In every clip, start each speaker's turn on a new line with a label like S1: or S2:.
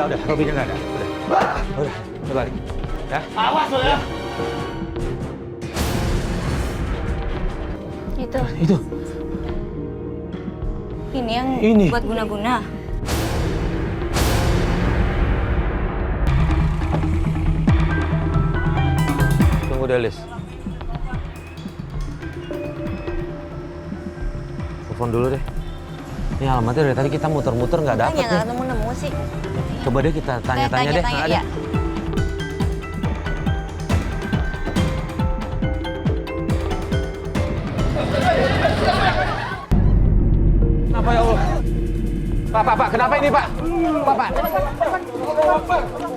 S1: udah. Robinya nggak ada. Udah, kita balik. Ya.
S2: Awas lo ya.
S3: Itu.
S4: Ini yang buat guna-guna.
S1: Tunggu deh, Lis. Telepon dulu deh. Ini alamatnya dari tadi kita muter-muter nggak dapet nih.
S4: Nggak nemu-nemu sih.
S1: Coba deh kita tanya-tanya deh.
S4: Tanya,
S1: Ada.
S4: ya.
S1: Kenapa ya Allah? Pak, kenapa ini Pak? Pak.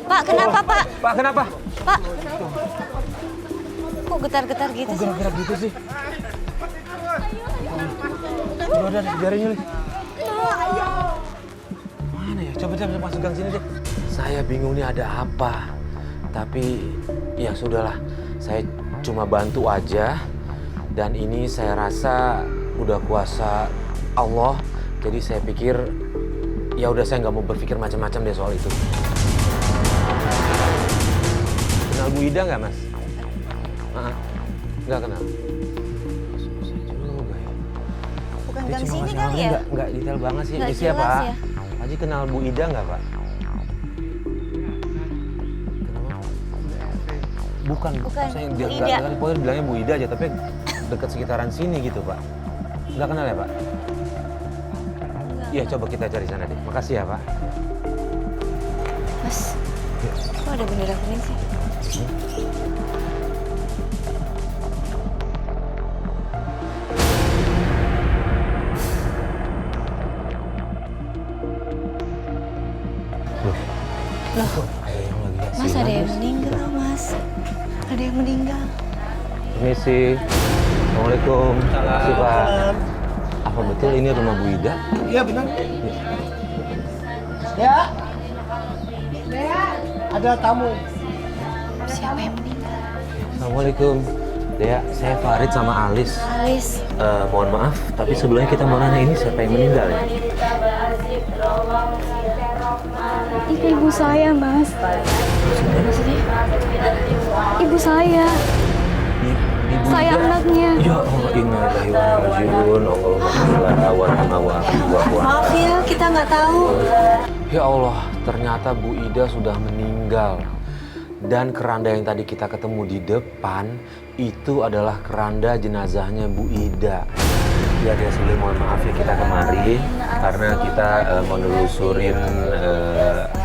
S4: Pak, kenapa Pak?
S1: Pak, kenapa?
S4: Pak. Kok getar-getar gitu sih?
S1: Gerak-gerak gitu sih. Udah, biarin Yuli. Mana ya? Coba masuk gang sini deh. Saya bingung nih ada apa. Tapi ya sudahlah. Saya cuma bantu aja. Dan ini saya rasa udah kuasa Allah. Jadi saya pikir ya udah saya nggak mau berpikir macam-macam deh soal itu. Kenal Bu Ida nggak, Mas? Nggak kenal. Susah juga ya.
S4: Bukan
S1: Dia
S4: gang
S1: cuma
S4: sini
S1: ngasih
S4: kali
S1: alamat,
S4: ya?
S1: nggak detail banget sih.
S4: Nggak
S1: Ini siapa?
S4: jelas ya.
S1: Haji kenal Bu Ida nggak, Pak? Kenapa? Bukan. Saya
S4: Bu
S1: dia
S4: Ida.
S1: nggak pokoknya bilangnya Bu Ida aja, tapi dekat sekitaran sini gitu, Pak. Nggak kenal ya, Pak? Iya, coba kita cari sana deh. Makasih ya, Pak.
S4: Mas, kok ada bendera kuning sih? Loh, Mas ada yang meninggal, Mas. Ada yang meninggal.
S1: Permisi. Assalamualaikum. Makasih, Pak. Apa betul ini rumah Bu Ida?
S2: Iya benar. Ya. Ada tamu.
S4: Siapa yang meninggal?
S1: Assalamualaikum. Dea, saya Farid sama Alis.
S4: Alis.
S1: Mohon maaf, tapi sebelumnya kita mau nanya ini siapa yang meninggal ya?
S3: Itu ibu saya, Mas.
S4: Maksudnya?
S3: Ibu saya.
S1: Ibu
S3: Saya
S1: Ida.
S3: anaknya.
S1: Ya Allah, innalillahi wa inna ilaihi raji'un. Allahumma
S4: Maaf ya, kita nggak tahu.
S1: Ya Allah, ternyata Bu Ida sudah meninggal. Dan keranda yang tadi kita ketemu di depan itu adalah keranda jenazahnya Bu Ida. Ya, dia sebelum mohon maaf ya kita kemari karena kita mau nelusurin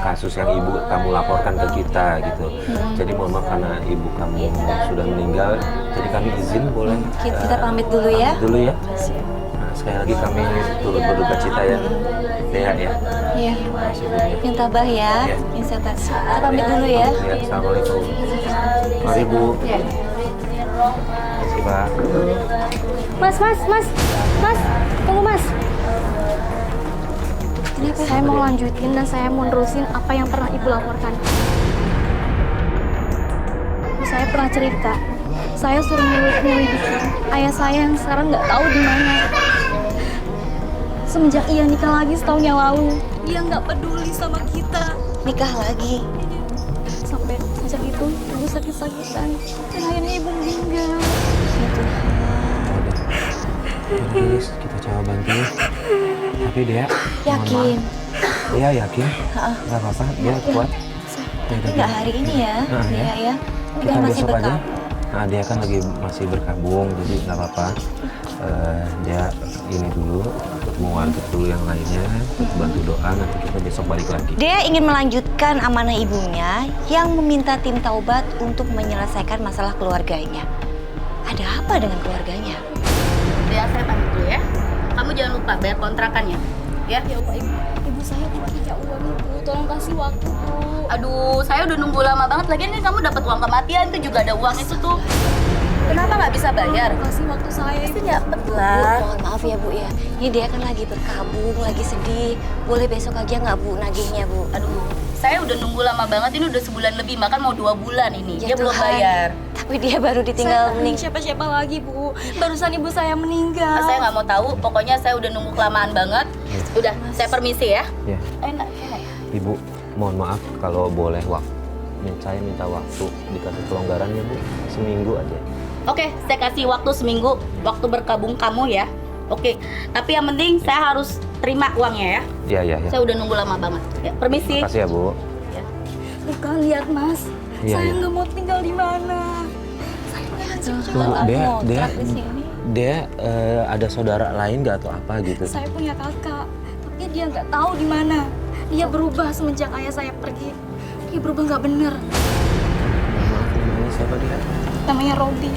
S1: kasus yang ibu kamu laporkan ke kita gitu. Jadi mohon maaf karena ibu kamu sudah meninggal. Jadi kami izin boleh
S4: Kita pamit dulu ya.
S1: pamit dulu ya. Nah, sekali lagi kami turut berduka cita ya. Dea ya.
S4: Iya.
S1: Makasih Bu ya.
S4: Yang tabah ya.
S1: Iya.
S4: Yang sabar. Kita pamit dulu ya.
S1: Ya, assalamualaikum. Mari Bu. Terima kasih Pak.
S3: Mas, tunggu Mas.
S4: Kenapa?
S3: Saya mau lanjutin dan saya mau nerusin apa yang pernah Ibu laporkan. Saya pernah cerita, saya suruh menyelidiki ayah saya yang sekarang nggak tahu di mana. Semenjak ia nikah lagi setahun yang lalu, dia nggak peduli sama kita.
S4: Nikah lagi.
S3: Sampai sejak itu, Ibu sakit-sakitan dan akhirnya Ibu meninggal.
S1: Please, kita coba bantu. Tapi dia
S4: Yakin?
S1: Dia yakin? Gak apa-apa, dia kuat.
S4: Tapi nggak hari ini ya,
S1: Nah,
S4: Dea ya.
S1: Kita
S4: Udah masih
S1: besok aja.
S4: berkabung.
S1: Nah, dia kan lagi masih berkabung, jadi nggak apa-apa. Dia ini dulu, untuk menguatkan dulu yang lainnya, untuk bantu doa, nanti kita besok balik lagi.
S4: Dia ingin melanjutkan amanah ibunya yang meminta tim taubat untuk menyelesaikan masalah keluarganya. Ada apa dengan keluarganya?
S5: Ya, saya pamit dulu ya. Kamu jangan lupa bayar kontrakannya. Ya.
S3: Ya Pak, Ibu saya tidak punya uang Ibu, tolong kasih waktu Bu.
S5: Aduh, saya udah nunggu lama banget. Lagian kan kamu dapat uang kematian itu juga ada uang itu tuh. Kenapa nggak bisa bayar?
S3: Kasih waktu saya.
S5: Pasti dapet
S4: Bu,
S5: lah.
S4: mohon maaf ya Bu ya. Ini dia kan lagi berkabung, lagi sedih. Boleh besok aja nggak Bu nagihnya Bu?
S5: Aduh, saya udah nunggu lama banget. Ini udah sebulan lebih, bahkan mau 2 bulan ini.
S4: Ya
S5: Dia belum
S4: Tuhan.
S5: bayar.
S4: Tapi dia baru ditinggal meninggal.
S3: Siapa-siapa lagi Bu. Barusan Ibu saya meninggal.
S5: Saya nggak mau tahu. Pokoknya saya udah nunggu kelamaan banget. Udah, saya permisi ya.
S1: Ya,
S5: Enak ya.
S1: Ibu, mohon maaf kalau boleh saya minta waktu dikasih kelonggaran ya Bu, seminggu aja.
S5: Oke, saya kasih waktu seminggu, waktu berkabung kamu ya. Oke, tapi yang penting saya harus terima uangnya ya.
S1: Iya.
S5: Saya udah nunggu lama banget. Ya, permisi.
S1: Makasih ya Bu.
S5: Ya.
S3: Bukan, lihat Mas.
S1: Iya,
S3: Saya
S1: iya.
S3: nggak mau tinggal di mana. Saya pengen
S1: Tunggu, Dea ada saudara lain nggak atau apa gitu?
S3: Saya punya kakak, tapi dia nggak tahu di mana. Dia berubah semenjak ayah saya pergi. Dia berubah nggak bener.
S1: Maaf, namanya siapa dia?
S3: Namanya Robi.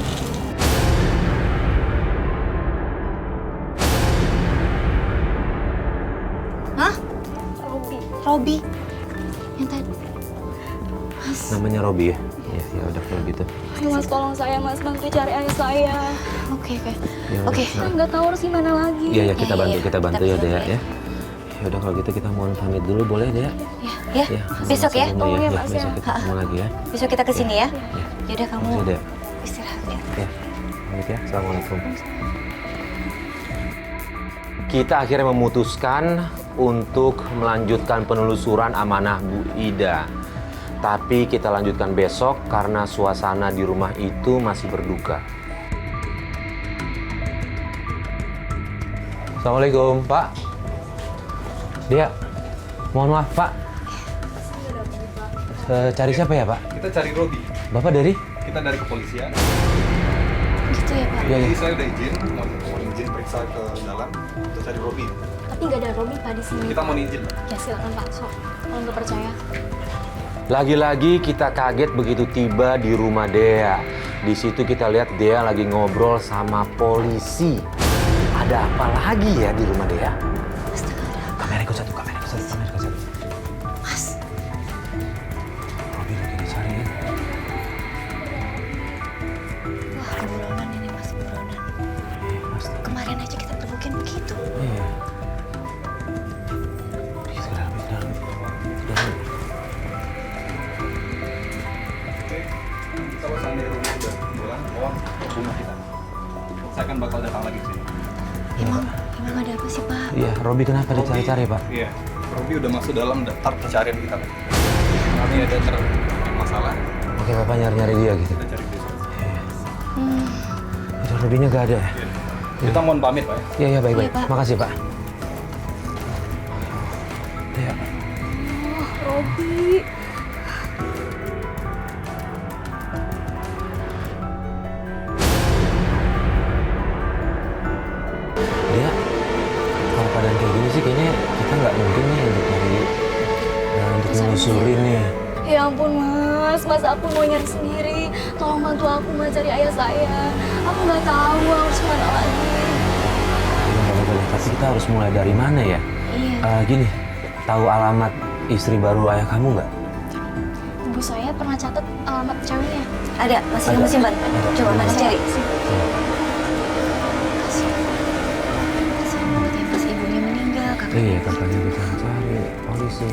S4: Hah?
S3: Robi.
S4: Robi? Yang tadi?
S1: Namanya Robi ya? Ya udah kalau gitu.
S3: Ayo Mas, tolong saya Mas, bantu cari ayah saya.
S4: Oke.
S1: Ya udah.
S4: Oke.
S3: Saya nggak tahu harus gimana lagi.
S1: Iya kita bantu
S4: Iya,
S1: kita bantu
S4: kita
S1: ya Dea
S4: bantu
S1: ya. Ya udah kalau gitu kita mohon pamit dulu boleh Dea?
S4: Ya. Besok ya.
S3: Tolong ya,
S1: Ya,
S3: Mas,
S1: besok
S3: ya.
S1: kita ketemu lagi ya.
S4: Besok kita kesini ya. Yaudah kamu
S1: Makasih Dea.
S4: istirahat ya.
S1: Ya. Pamit ya. Assalamualaikum. Kita akhirnya memutuskan untuk melanjutkan penelusuran amanah Bu Ida. Tapi kita lanjutkan besok karena suasana di rumah itu masih berduka. Assalamualaikum, Pak. Dia, mohon maaf, Pak. Cari siapa ya, Pak?
S2: Kita cari Robi.
S1: Bapak dari?
S2: Kita dari kepolisian.
S3: Gitu ya Pak.
S1: Iya,
S2: Jadi
S1: iya.
S2: saya udah izin, mau izin periksa ke dalam untuk cari Robi.
S3: Tapi nggak ada Robi Pak di sini.
S2: Kita mau izin.
S3: Ya silakan Pak, sok. Kalau nggak percaya.
S1: Lagi-lagi kita kaget begitu tiba di rumah Dea. Di situ kita lihat Dea lagi ngobrol sama polisi. Ada apa lagi ya di rumah Dea? Kamera ikut satu.
S4: Mas,
S1: Robi lagi dicari ya.
S4: wah buronan ini Mas, buronan.
S1: Pasti.
S4: Kemarin aja kita terbukin begitu.
S1: Iya. Pergi ke dalam.
S2: Kalau seandainya Robi sudah pulang, rumah kita. Saya akan bakal datang lagi ke sini.
S4: Emang ada apa sih Pak?
S1: Iya, Robi kenapa dicari-cari, Pak?
S2: Iya. Robi udah masuk dalam daftar pencarian kita, Pak. Kami ada masalah,
S1: Oke, Bapak nyari-nyari dia gitu.
S2: kita cari besok.
S1: Itu Robinya nggak ada ya?
S2: Iya. Kita mohon pamit, Pak.
S1: Iya, baik-baik.
S4: Iya, Pak.
S1: Makasih, Pak. Dea,
S3: Robi.
S1: Dea, kalau keadaan kayak gini sih kayaknya kita nggak mungkin nih untuk nyari, untuk menelusurin nih.
S3: Ya ampun Mas aku mau nyari sendiri. Tolong bantu aku Mas cari ayah saya. Aku nggak tahu harus kemana lagi.
S1: Ya, nggak apa-apa deh, tapi kita harus mulai dari mana ya?
S4: Iya.
S1: Gini, tahu alamat istri baru ayah kamu nggak?
S3: Ibu saya pernah catat alamat ceweknya.
S4: Ada, masih
S1: Ada.
S4: kamu simpan. Coba
S1: Ada.
S4: Mas cari.
S1: Iya.
S4: Kasihan banget ya pas ibunya meninggal, kakaknya.
S1: Iya, kakaknya kita cari polisi.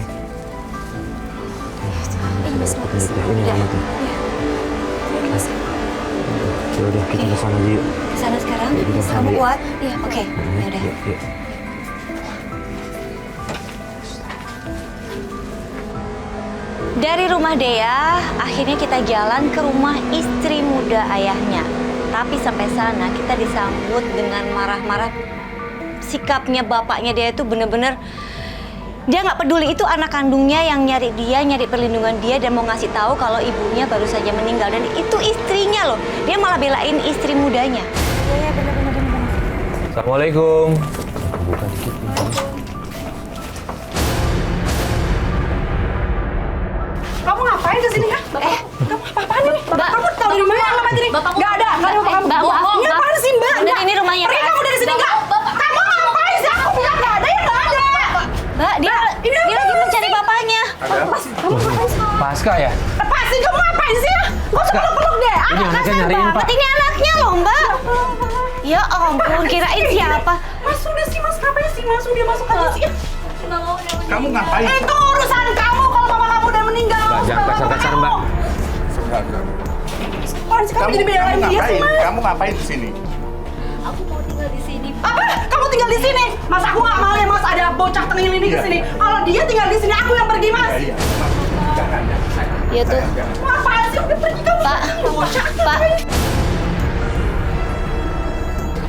S3: Ini Mas,
S1: Ini
S3: makasih.
S1: ini
S4: Iya.
S1: alamatnya.
S3: Iya. Terima kasih.
S1: Ya udah, kita
S4: Oke.
S1: kesana aja yuk.
S4: Sana sekarang.
S1: Iya, kita
S4: Kamu
S1: sambil.
S4: kuat?
S3: Iya,
S4: Oke. Ya udah.
S1: Yuk.
S4: Dari rumah Dea, akhirnya kita jalan ke rumah istri muda ayahnya. Tapi sampai sana kita disambut dengan marah-marah. Sikapnya bapaknya Dea itu bener-bener dia nggak peduli, itu anak kandungnya yang nyari dia, nyari perlindungan dia dan mau ngasih tahu kalau ibunya baru saja meninggal dan itu istrinya loh. Dia malah belain istri mudanya.
S3: Iya, benar-benar.
S1: Assalamualaikum. Buka dikit.
S6: Kamu ngapain kesini kan? Kamu apa-apaan ini? Kamu tahu di mana alamat ini?
S5: Bapak
S6: Nggak ada. Kan
S5: Mbak,
S6: kamu
S5: Mbak, bohong,
S6: Ini
S5: Mbak.
S6: apaan sih Mbak?
S4: Dan ini rumahnya
S6: Pergi
S4: Pak.
S6: kamu dari sini nggak? Kamu ngapain sih? Aku bilang nggak ada ya nggak ada.
S4: Mbak, dia lagi mencari bapaknya.
S6: Kamu ngapain sih?
S1: Pasca ya?
S6: Lepasin, kamu ngapain sih? Gak usah peluk-peluk deh.
S1: Ini anaknya nyariin, Pak.
S4: Mbak, ini anaknya loh Mbak. Ya ampun, kirain siapa?
S6: Mas udah sih Mas, ngapain sih? Langsung dia masuk aja sih.
S2: Kamu ngapain?
S6: Itu urusan kamu kalau mama kamu udah meninggal.
S1: Mbak, jangan kasar-kasar, Mbak.
S6: Apaan sih kamu jadi belain dia sih Mas?
S2: Kamu ngapain di sini?
S3: Aku mau tinggal di sini, Pak.
S6: Apa? Kamu tinggal di sini? Mas aku nggak mau ya Mas ada bocah tengil ini ke sini. Kalau dia tinggal di sini aku yang pergi Mas.
S2: Iya, jangan ya.
S3: Ya tuh.
S6: Mau apaan sih? Udah pergi kamu.
S3: Pak,
S6: Bocah.
S3: Pak.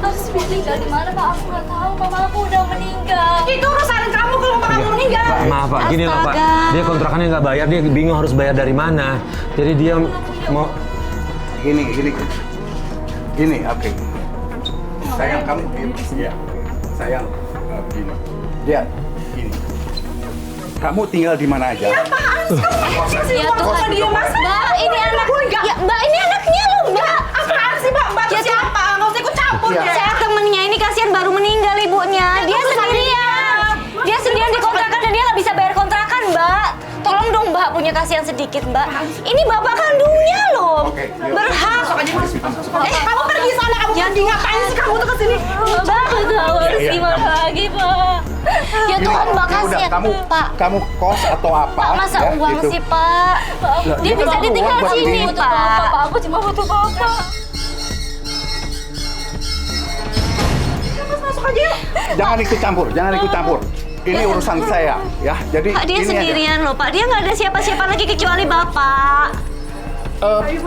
S3: Harus tinggal di mana, Pak? Aku nggak tahu. Mama aku udah meninggal.
S6: Itu urusan kamu kalau mama kamu meninggal.
S1: Pak, maaf Pak, gini loh Pak.
S3: Astaga.
S1: Dia kontrakannya nggak bayar, dia bingung harus bayar dari mana. Jadi dia mau...
S2: Gini, oke. Sayang kamu gini. Iya. Sayang, gini. Dia gini. Kamu tinggal di mana aja?
S3: Ya Tuhan,
S6: dia Mas.
S3: Mbak, ini anak. Ya, Mbak, ini anaknya loh, Mbak.
S6: Apaan sih Mbak? Mbak tuh
S4: Ya,
S6: siapa? Nggak usah ikut campur
S2: Iya.
S6: deh.
S4: Saya temennya ini kasihan baru meninggal ibunya. Dia sendirian. Dia sendirian di kontrakan dan dia nggak bisa bayar kontrakan, Mbak. Tolong dong Mbak, punya kasihan sedikit Mbak. Ini bapak kandungnya loh.
S2: Oke, yuk.
S4: Berhak.
S6: Masuk aja Mas. Kamu pergi sana. Kamu pergi ngapain sih kamu tuh kesini?
S3: Mbak, aku tahu harus
S2: Iya,
S3: gimana lagi, Pak. Ya Tuhan,
S2: Ini
S3: makasih
S2: udah,
S3: ya, Pak.
S2: kamu kos atau apa?
S4: Pak, masa
S2: ya,
S4: uang
S2: gitu.
S4: sih Pak?
S2: Lah,
S4: Dia bisa
S2: kan
S4: ditinggal
S2: uang buat
S4: sini
S2: ini.
S3: Butuh Bapak,
S4: Pak.
S3: Pak. Aku cuma butuh Bapak.
S6: Mas masuk aja yuk.
S2: Jangan ikut campur. Ini urusan saya, ya. Jadi
S4: Pak, dia
S2: ini
S4: sendirian loh Pak. Dia nggak ada siapa-siapa lagi kecuali Bapak.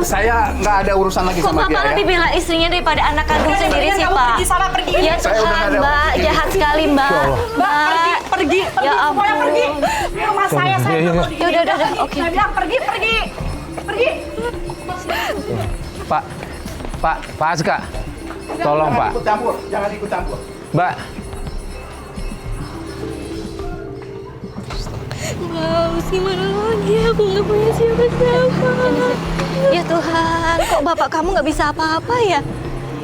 S2: saya nggak ada urusan lagi
S4: Kok
S2: sama dia,
S4: Bapak
S2: ya.
S4: lebih bela istrinya daripada anak kandung sendiri sih
S6: Kamu
S4: Pak?
S6: pergi sana, pergi.
S4: Ya
S2: Saya udah
S4: Tuhan
S2: nggak ada-
S4: Mbak,
S2: ini.
S4: jahat sekali Mbak.
S6: Mbak, pergi.
S4: Ya
S6: Semuanya pergi.
S4: ampun.
S6: Di rumah saya
S1: Iya, iya.
S6: nggak mau
S4: Ya udah, oke.
S6: Saya bilang pergi.
S1: Pak Aska, tolong Pak.
S2: Jangan ikut campur.
S1: Mbak,
S3: Harus gimana lagi? Aku nggak punya siapa-siapa.
S4: Ya Tuhan, kok bapak kamu nggak bisa apa-apa ya?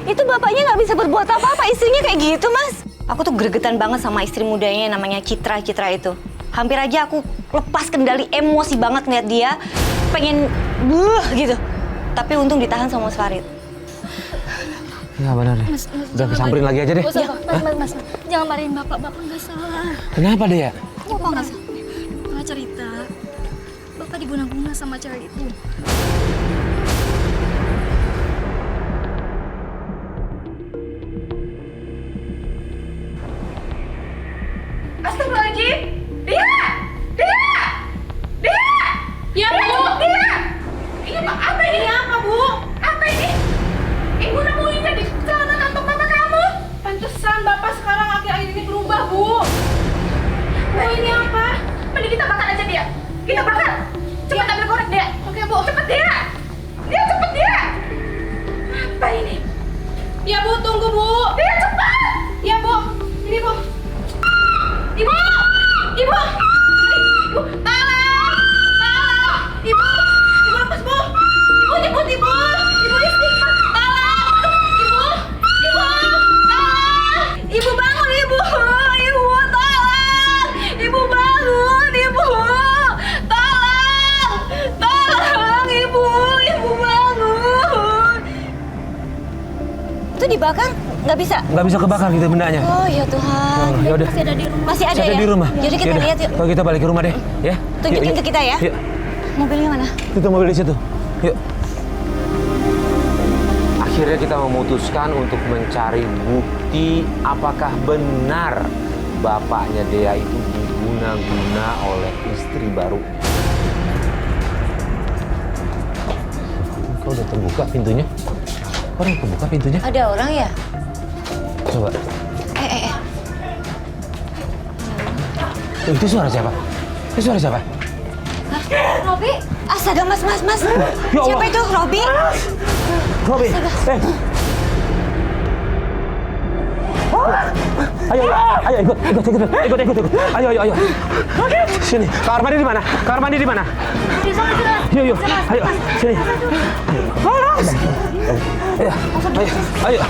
S4: Itu bapaknya nggak bisa berbuat apa-apa, istrinya kayak gitu Mas. Aku tuh gregetan banget sama istri mudanya yang namanya Citra itu. Hampir aja aku lepas kendali, emosi banget ngeliat dia, pengen gitu. Tapi untung ditahan sama Mas Farid.
S1: ya benar deh. Udah kesamperin lagi aja deh.
S3: Nggak usah, Mas. Jangan marahin Bapak. Bapak nggak salah.
S1: Kenapa deh ya?
S3: Bapak nggak salah. Pernah cerita. Bapak diguna-guna sama cewek itu.
S6: Astagfirullahaladzim. Dia. Ya Bu. Dia. Ini apa ini? Apa Bu? Apa ini? Ibu nemuin di celana kantong mama kamu. Pantesan Bapak sekarang akhir-akhir ini berubah Bu. Bu ini apa? Mending kita bakar aja dia. Kita bakar. Cepat ambil korek dia. Oke Bu. Cepet dia. Cepet dia. Apa ini? Ya Bu, tunggu Bu. Dia cepat. Ya Bu. Ini Bu. Ibu! Tolong! Ibu lepas Bu! Ibu nyebut Ibu! Ibu istighfar! Tolong! Tolong! Ibu bangun Ibu! Ibu tolong! Ibu bangun Ibu! Tolong Ibu! Ibu bangun!
S4: Itu dibakar? Nggak bisa?
S1: Nggak bisa kebakar gitu bendanya.
S4: Oh ya Tuhan.
S1: Ya udah.
S3: Masih ada di rumah.
S4: Masih ada
S1: Ada
S4: ya?
S1: di rumah.
S4: Jadi kita
S1: Yaudah,
S4: lihat yuk.
S1: Kalau kita balik ke rumah deh, ya.
S4: Tunjukin ke kita ya.
S1: Yuk.
S4: Mobilnya mana?
S1: Itu mobil di situ. Yuk. Akhirnya kita memutuskan untuk mencari bukti apakah benar bapaknya Dea itu diguna-guna oleh istri baru. Kok udah terbuka pintunya? Kok udah terbuka pintunya?
S4: Ada orang ya?
S1: Coba. Itu suara siapa? Itu suara siapa?
S4: Robi? Astaga mas.
S1: Ya Allah.
S4: Siapa itu? Robi?
S1: Robi, Ayo ikut. Ayo. Sini. Kamar mandi di mana?
S3: Di sana.
S1: Yuk. Ayo. Sini. Ayo.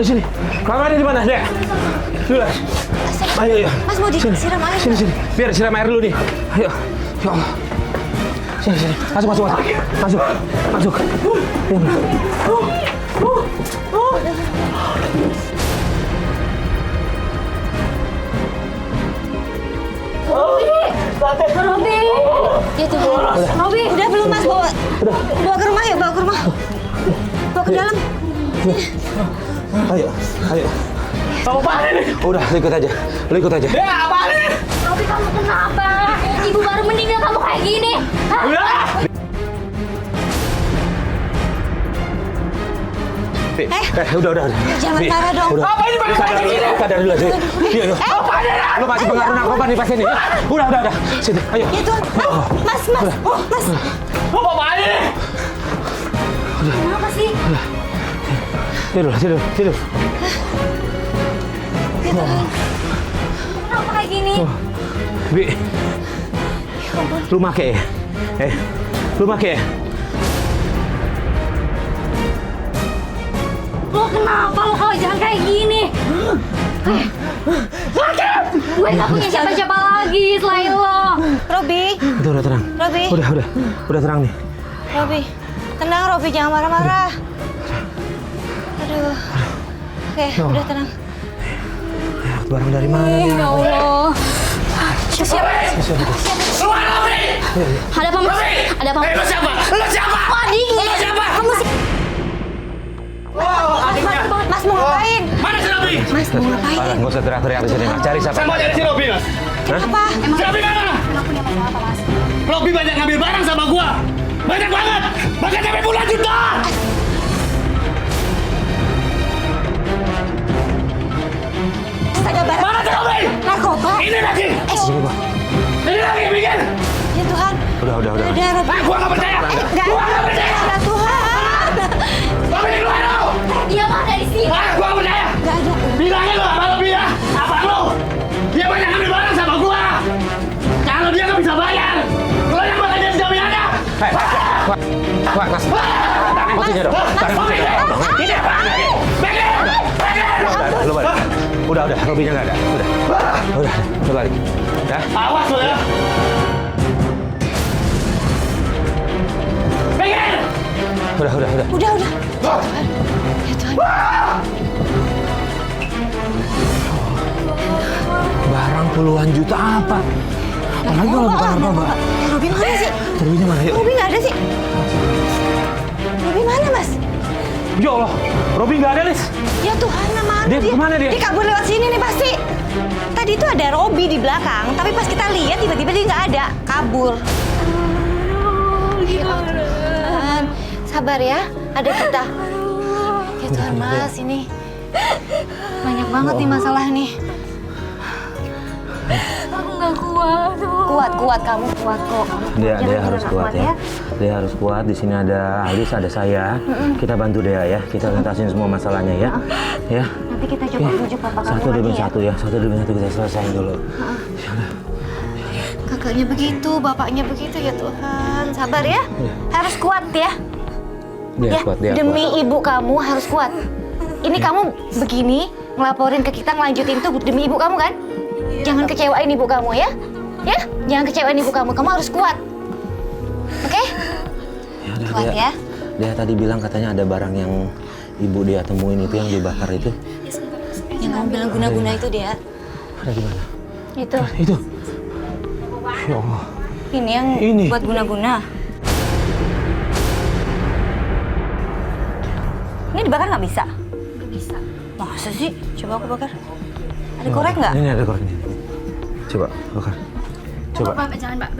S1: Sini. Kamar mandi di mana, Dek? Ayo.
S4: Mas mau disiram air?
S1: Sini. Biar siram air dulu nih. Ayo. Ya Allah. Sini. Masuk.
S3: Robi. Ya Tuhan.
S4: Robi, udah belum mas? Bawa ke rumah yuk, bawa ke dalam.
S1: Ayo, ayo. Apaan ini? Udah, lu ikut aja. Lu ikut aja.
S6: Ya, apaan ini?
S3: Robi, kamu kenapa? Ibu baru meninggal kamu kayak gini. Hah?
S6: Udah.
S1: Udah.
S4: Jangan
S1: Bi,
S4: marah dong.
S1: Udah.
S6: Apa ini pakai kayak gini?
S1: Sadar dulu aja. Iya, yuk.
S6: Apaan ini?
S1: Lu masih pengaruh narkoba nih pas ini. Udah. Sini, ayo.
S4: Ya Tuhan. Mas.
S6: Apaan ini?
S3: Kenapa sih?
S1: Tidur.
S3: Kenapa kayak gini?
S1: Bi, lu make ya? Lu make ya?
S3: Lo kenapa lo kalau jangan kayak gini? Gue gak punya siapa-siapa lagi selain lo.
S4: Robi,
S1: Itu udah tenang.
S4: Robi.
S1: Udah tenang nih.
S4: Robi. Tenang Robi, jangan marah-marah. Aduh. Oke, udah tenang.
S1: Barang dari mana nih?
S3: Ya Allah. Siap.
S6: Keluar, Robi!
S3: Ada apa, Mas? Ada apa?
S6: Lu siapa? Lu siapa?
S3: Adi.
S6: Lu siapa?
S3: Kamu sih.
S6: Oh, adiknya.
S4: Mas mau ngapain?
S6: Mana si Robi?
S4: Mas mau ngapain?
S1: Nggak usah teriak-teriak di sini, Mas. Cari siapa?
S6: Saya mau cari si Robi, Mas.
S4: Apa?
S6: Si Robi mana?
S3: Emang punya masalah apa, Mas?
S6: Robi banyak ngambil barang sama gua. Banyak banget. Bahkan sampai puluhan juta.
S4: Astaga, barang
S6: Mana si Robi?
S4: narkoba.
S6: Ini lagi.
S1: Sini, Pak.
S6: Ini lagi, bikin.
S4: Ya Tuhan.
S1: Udah.
S4: Udah Robi.
S6: Gua nggak percaya.
S4: Enggak.
S6: Gua nggak percaya.
S4: Ya Tuhan.
S6: Robi keluar lu.
S3: Dia mah dari sini.
S6: Gua nggak percaya.
S4: Enggak ada.
S6: Bilangin lo sama Robi ya. Apa lu? Dia banyak ngambil barang sama gua. Kalau dia nggak bisa bayar, lo yang bakal jadi jaminannya.
S1: Mas. Kuncinya dong. Tarik kuncinya.
S6: Ini apa?
S1: Lu balik. Udah. Robinya nggak ada. Udah. Lu balik. Ya.
S6: Awas lo ya. Pengen.
S1: Udah.
S4: Udah. Ya Tuhan.
S1: Barang puluhan juta apa? Apalagi kalau bukan narkoba.
S4: Robi mana sih?
S1: Robinya mana? Yuk.
S4: Robi nggak ada sih. Robi mana, Mas?
S1: Ya Allah, Robi nggak ada, Lis.
S4: Ya Tuhan, mana
S1: Dia kemana dia?
S4: Dia kabur lewat sini nih pasti. Tadi itu ada Robi di belakang, tapi pas kita lihat tiba-tiba dia nggak ada, kabur. Ya Tuhan, sabar ya, ada kita. Ya Tuhan, Mas, ini banyak banget nih masalah nih.
S3: Aku nggak kuat.
S4: Kuat, kamu kuat kok.
S1: Dia
S4: Jangan
S1: harus
S4: nggak
S1: kuat ya. Dia harus kuat. Di sini ada Alis, ada saya. Kita bantu Dea ya. Kita tuntasin semua masalahnya ya. Ya.
S4: Nanti kita coba bujuk papa kamu
S1: Satu demi
S4: lagi ya.
S1: satu ya. Satu demi satu kita selesaiin dulu.
S4: Kakaknya begitu, bapaknya begitu ya Tuhan. Sabar ya. Harus kuat ya.
S1: Dia
S4: Ya,
S1: kuat, dia
S4: demi
S1: kuat.
S4: ibu kamu harus kuat. Ini kamu begini ngelaporin ke kita, ngelanjutin tuh demi ibu kamu kan? Jangan kecewain ibu kamu ya. Ya, jangan kecewain ibu kamu. Kamu harus kuat. Oke?
S1: Ya udah,
S4: Kuat ya.
S1: Dia tadi bilang katanya ada barang yang ibu dia temuin itu yang dibakar itu.
S4: Yang kamu bilang guna-guna itu dia.
S1: Ada di mana?
S4: Itu.
S1: Itu. Ya Allah.
S4: Ini yang
S1: Ini.
S4: buat guna-guna. Ini dibakar nggak bisa?
S3: Nggak bisa.
S4: Masa sih? Coba aku bakar. Ada korek nggak?
S1: Ini ada koreknya. Coba, bakar. Coba.
S3: Mbak, jangan, Mbak.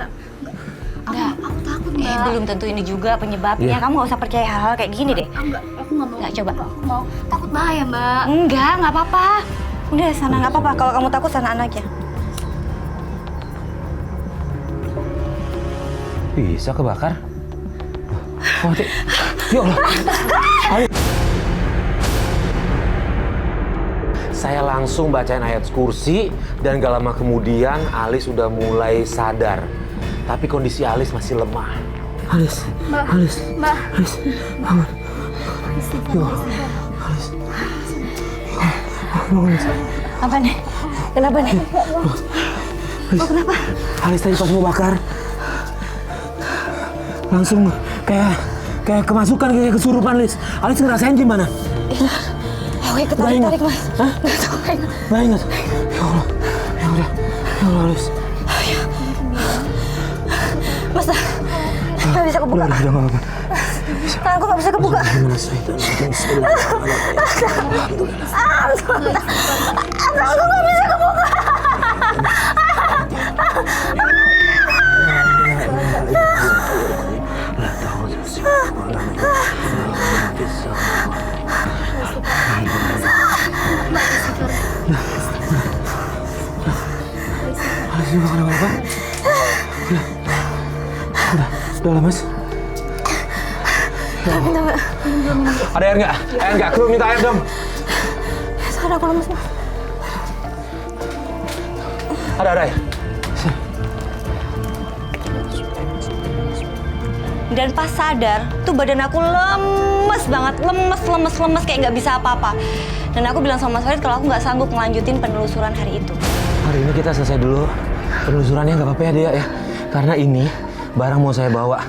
S4: Enggak.
S3: Aku takut, Mbak.
S4: Belum tentu ini juga penyebabnya.
S1: Iya.
S4: Kamu nggak usah percaya hal-hal kayak gini deh.
S3: Aku nggak mau.
S4: Nggak, coba.
S3: Aku mau. Takut bahaya, Mbak.
S4: Enggak, nggak apa-apa. Udah sana nggak apa-apa. Kalau kamu takut sanaan aja.
S1: Bisa kebakar? Oh, ya Allah. Ayo. Saya langsung bacain ayat kursi dan gak lama kemudian Alis sudah mulai sadar. Tapi kondisi Alis masih lemah. Alis, Alis, Alis, bangun. Ya Allah, Alis. Bangun, Alis.
S4: Apa nih? Kenapa nih?
S1: Alis.
S4: Kenapa?
S1: Alis tadi pas mau bakar, langsung kayak kemasukan, kayak kesurupan, Alis. Alis ngerasain gimana?
S4: Oke, ketarik-tarik, Mas.
S1: Hah? Nggak ingat. Ya Allah. Ya udah. Ya Allah, Alis.
S4: Mas, nggak bisa kebuka.
S1: Udah, nggak apa-apa.
S4: Tanganku nggak bisa kebuka. Tanganku nggak bisa kebuka.
S1: Udah lah, Mas. Ada air nggak? Air nggak? Kru minta air dong.
S4: Sekarang aku lemes, Mas.
S1: Ada air.
S4: Dan pas sadar, tuh badan aku lemes banget, lemes kayak nggak bisa apa-apa. Dan aku bilang sama Mas Farid kalau aku nggak sanggup ngelanjutin penelusuran hari itu.
S1: Hari ini kita selesai dulu penelusurannya, nggak apa-apa ya Dea ya. Karena ini barang mau saya bawa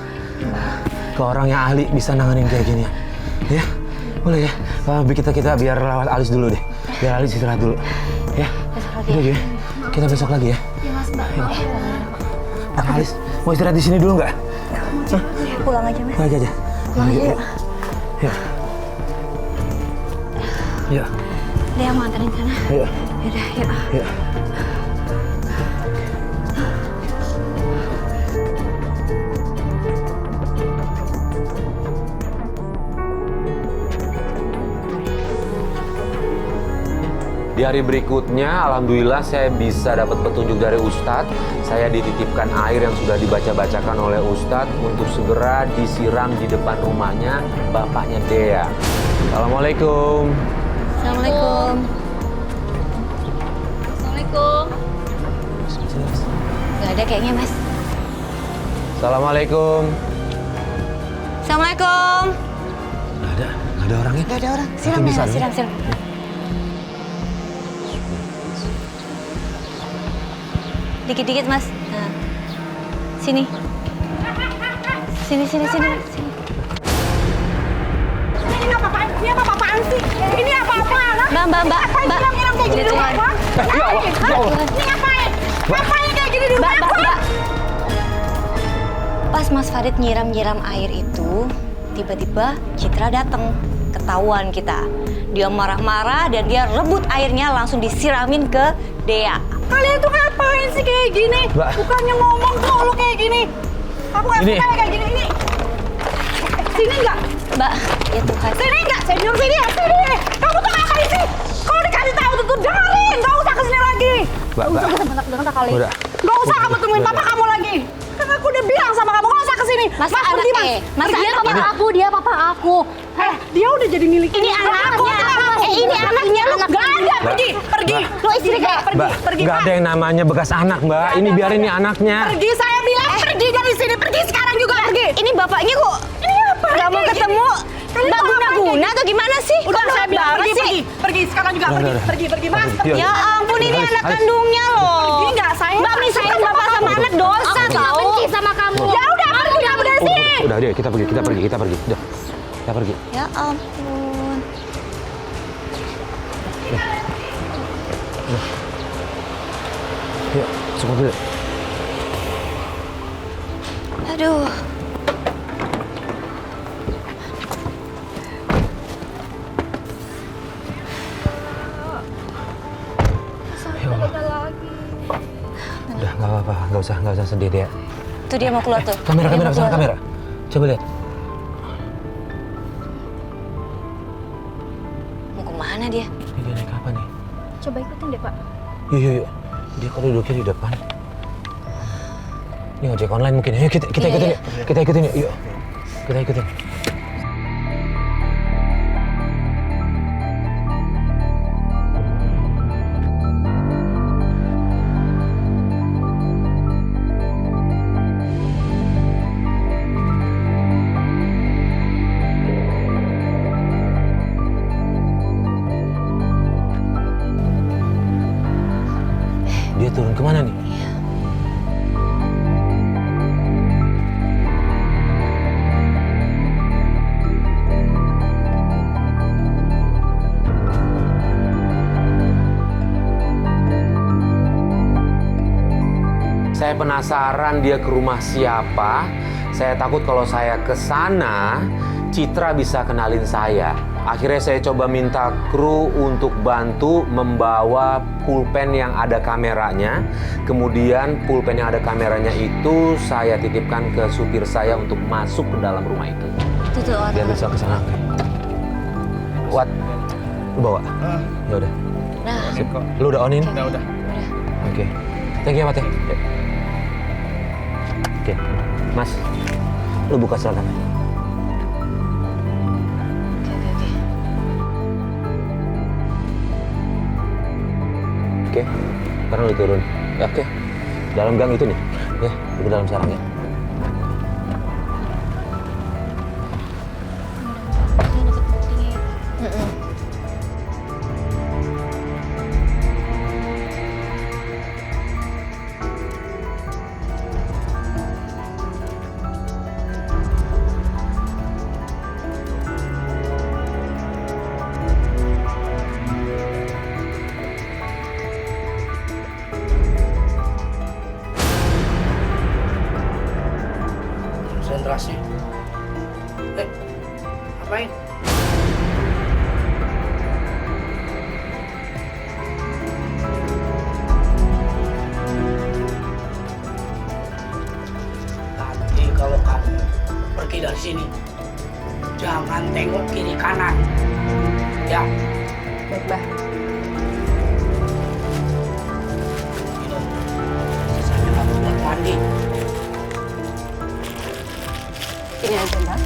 S1: ke orang yang ahli bisa nanganin kayak gini ya. Boleh ya? Kita biar rawat Alis dulu deh. Biar Alis istirahat dulu. Ya. Udah ya. Kita besok lagi ya.
S3: Ya Mas, Mbak.
S1: Pak Alis mau istirahat di sini dulu nggak?
S4: Pulang aja, Mas.
S1: Pulang aja.
S4: Pulang aja yuk.
S1: Ya. Ya.
S4: Dia mau anterin sana.
S1: Ya.
S4: Yaudah, yuk.
S1: Ya. Di hari berikutnya, alhamdulillah saya bisa dapat petunjuk dari Ustadz. Saya dititipkan air yang sudah dibaca-bacakan oleh Ustadz untuk segera disiram di depan rumahnya bapaknya Dea. Assalamualaikum.
S4: Assalamualaikum.
S3: Assalamualaikum.
S4: Nggak ada kayaknya, Mas.
S1: Assalamualaikum.
S4: Assalamualaikum.
S1: Nggak ada orangnya.
S4: Nggak ada orang. Siram
S1: Bisa,
S4: ya,
S1: ya?
S4: siram. Dikit-dikit, Mas. Nah. Sini. Sini.
S6: Ini apa-apaan? Ini apa-apaan sih? Ini apa-apaan?
S4: Mbak.
S6: Nyiram kayak gini di rumah gua?
S1: Ya Allah.
S6: Ini ngapain? Ngapain kayak gini di rumah gua?
S4: Mbak. Pas Mas Farid nyiram air itu, tiba-tiba Citra datang. Ketahuan kita. Dia marah-marah dan dia rebut airnya langsung disiramin ke Dea.
S6: Kalian tuh ngapain sih kayak gini?
S1: Mbak.
S6: Bukannya ngomong dulu kayak gini. Aku nggak
S1: Ini.
S6: suka kayak gini. Ini. Sini nggak?
S4: Mbak, ya Tuhan.
S6: Sini nggak? Saya nyuruh sini ya. Sini. Kamu tuh ngapain sih? Kalau dikasih tahu tuh dengerin. Nggak usah kesini lagi.
S1: Mbak.
S6: Bentar kali.
S1: Udah.
S6: Nggak usah kamu temuin papa kamu lagi. Kan aku udah bilang sama kamu nggak usah kesini.
S4: Masa
S6: Mas, pergi, Mas.
S4: masa
S3: Dia
S4: anaknya
S3: papa aku, dia papa aku.
S6: Dia udah jadi milik
S4: Ini anaknya. Ini anaknya lu
S6: Nggak ada. Pergi.
S4: Lu istri kayak
S6: Pergi.
S1: Nggak ada yang namanya bekas anak, Mbak. Ini biarin ini anaknya.
S6: Pergi, saya bilang pergi dari sini. Pergi sekarang juga pergi.
S4: ini bapaknya kok
S6: Ini apa?
S4: nggak mau ketemu. Mbak guna-guna atau gimana sih?
S6: Udah
S4: Kok
S6: saya bilang
S4: banget
S6: pergi,
S4: sih?
S6: pergi sekarang juga
S1: Udah.
S6: pergi Mas.
S1: Yuk.
S4: Ya ampun, ini
S1: Alis,
S4: anak
S1: Alis.
S4: Kandungnya loh.
S6: Pergi nggak saya?
S4: Mbak misahin bapak sama anak dosa
S3: Aku nggak
S4: tau.
S3: benci sama kamu.
S6: Ya udah pergi kamu dari sini.
S1: Udah deh, kita pergi. Udah. Kita pergi.
S4: Ya ampun.
S1: Yuk, masuk mobil.
S4: Aduh.
S1: Ya Allah. Udah, nggak apa-apa. Nggak usah sedih, Dea.
S4: Tuh dia mau keluar tuh.
S1: Kamera,
S4: Dia mau
S1: sana
S4: keluar.
S1: kamera. Coba lihat.
S4: Mau kemana dia?
S1: Ini dia naik apa nih?
S3: Coba ikutin deh, Pak.
S1: Yuk. Dia kok duduknya di depan. Ini ojek online mungkin. Ayo kita ikutin yuk. Kita ikutin yuk. Yuk. Kita ikutin. Dia turun kemana nih? Saya penasaran dia ke rumah siapa. Saya takut kalau saya ke sana, Citra bisa kenalin saya. Akhirnya saya coba minta kru untuk bantu membawa pulpen yang ada kameranya. Kemudian pulpen yang ada kameranya itu saya titipkan ke supir saya untuk masuk ke dalam rumah itu.
S4: Itu tuh orang.
S1: Dia bisa ke sana. Wat, lu bawa? Ya udah.
S4: Nah,
S1: Sip. Lu udah onin?
S2: Udah.
S1: Oke. Thank you ya, Wat ya. Yuk. Oke, Mas. Lu buka silakan. Oke, sekarang lu turun. Ya, oke. Dalam gang itu nih. Ya, lu ke dalam sekarang ya.
S7: Konsentrasi. Ngapain? Nanti kalau kamu pergi dari sini, jangan tengok kiri kanan. Ya.
S6: Baik, Bah.
S7: Minum. Sisanya kamu buat mandi.
S6: Ini aja, Mbak.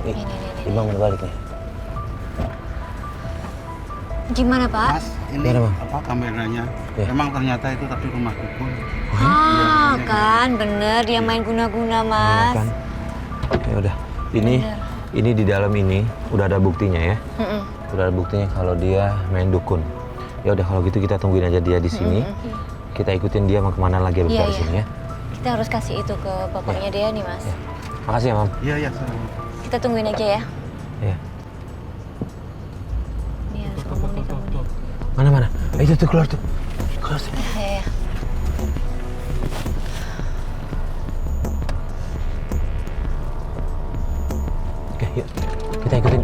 S1: Nih. Ibang udah balik nih.
S4: gimana Pak?
S2: Mas, ini
S1: Gimana, Bang?
S2: apa kameranya?
S1: Ya.
S2: Memang ternyata itu tadi rumah dukun.
S4: Ah, kan bener dia main guna-guna Mas.
S1: Kan? Ya udah. Ini di dalam ini udah ada buktinya ya. Udah ada buktinya kalau dia main dukun. Ya udah kalau gitu kita tungguin aja dia di sini. Kita ikutin dia mau kemana lagi habis
S4: Iya,
S1: dari
S4: iya.
S1: sini ya.
S4: Kita harus kasih itu ke bapaknya dia nih Mas.
S1: Ya. Makasih ya, Mam.
S2: Iya, iya. Sama.
S4: Kita tungguin aja ya.
S1: Ya.
S4: Nih harus ngomong nih kamu nih.
S1: Mana? Itu tuh keluar tuh. Keluar tuh.
S4: Ya.
S1: Oke, yuk. Kita ikutin.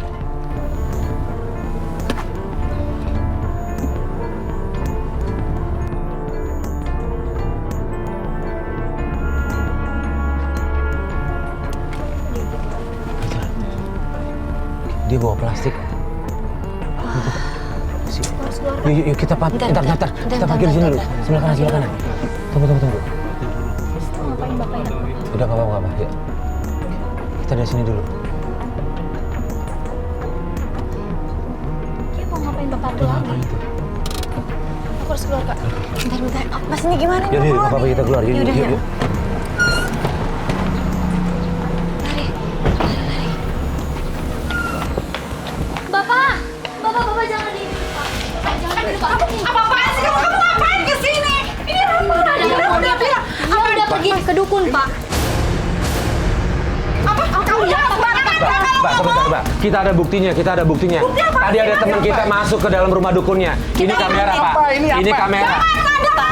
S1: Dia bawa plastik. Yuk, kita
S4: Bentar.
S1: kita parkir di sini dulu. Sebelah kanan. Tunggu.
S3: Ngapain bapak ini?
S1: Udah nggak apa-apa. Yuk. Kita dari sini dulu.
S3: Dia mau ngapain bapak aku lagi?
S1: Itu.
S3: Aku harus keluar, Kak.
S4: Bentar. Mas ini gimana?
S1: Yuk, nggak apa-apa kita keluar. Yuk.
S4: Yaudah, yuk.
S3: Bapak jangan di Pak. Bapak jangan di Pak.
S6: Apa-apaan sih kamu? Kamu ngapain kesini? Ini udah bilang.
S3: Dia udah pergi ke dukun, Pak.
S6: Apa? Kamu jangan sembarangan.
S1: Mbak, sebentar, Mbak. Kita ada buktinya. Tadi ada teman kita masuk ke dalam rumah dukunnya. Ini kamera, Pak. Ini kamera.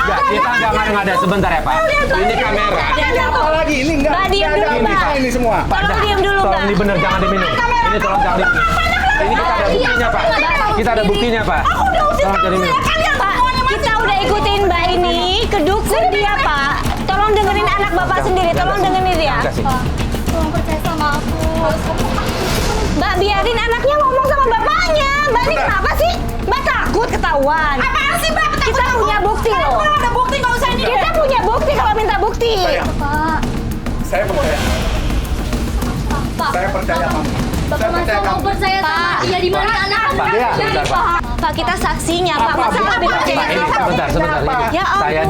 S1: Enggak, kita nggak ngada-ngada sebentar ya, Pak. Ini kamera.
S2: Apa lagi? Ini enggak.
S4: Mbak, diam dulu, Mbak.
S2: Ini semua.
S4: Tolong diam dulu,
S1: Tolong
S4: Mbak.
S1: ini bener, jangan diminum. Ini tolong jangan diminum. Ini kita ada buktinya, Pak. Kita ada buktinya, Pak. Tolong jangan diminum.
S4: Pak, kita udah ikutin Mbak ini ke dukun dia, Pak. Tolong dengerin anak Bapak sendiri, tolong dengerin dia.
S1: Kasih.
S3: Tolong percaya sama aku.
S4: Mbak, biarin anaknya ngomong sama bapaknya. Mbak ini kenapa sih? Mbak takut ketahuan.
S6: Apaan sih, Mbak?
S4: Kita punya bukti loh.
S6: Kalau ada bukti nggak usah ini.
S4: Kita punya bukti kalau minta bukti.
S3: Pak.
S2: Saya percaya.
S3: Pak.
S2: Saya percaya, Mama.
S3: Bapak masih mau percaya sama dia di mana anak kamu
S1: Pak,
S3: dari
S1: sebentar, Pak.
S4: Pak, kita saksinya, Pak. Masa nggak bisa
S1: Pak, ini sebentar. Ini.
S4: Ya ampun.
S1: Saya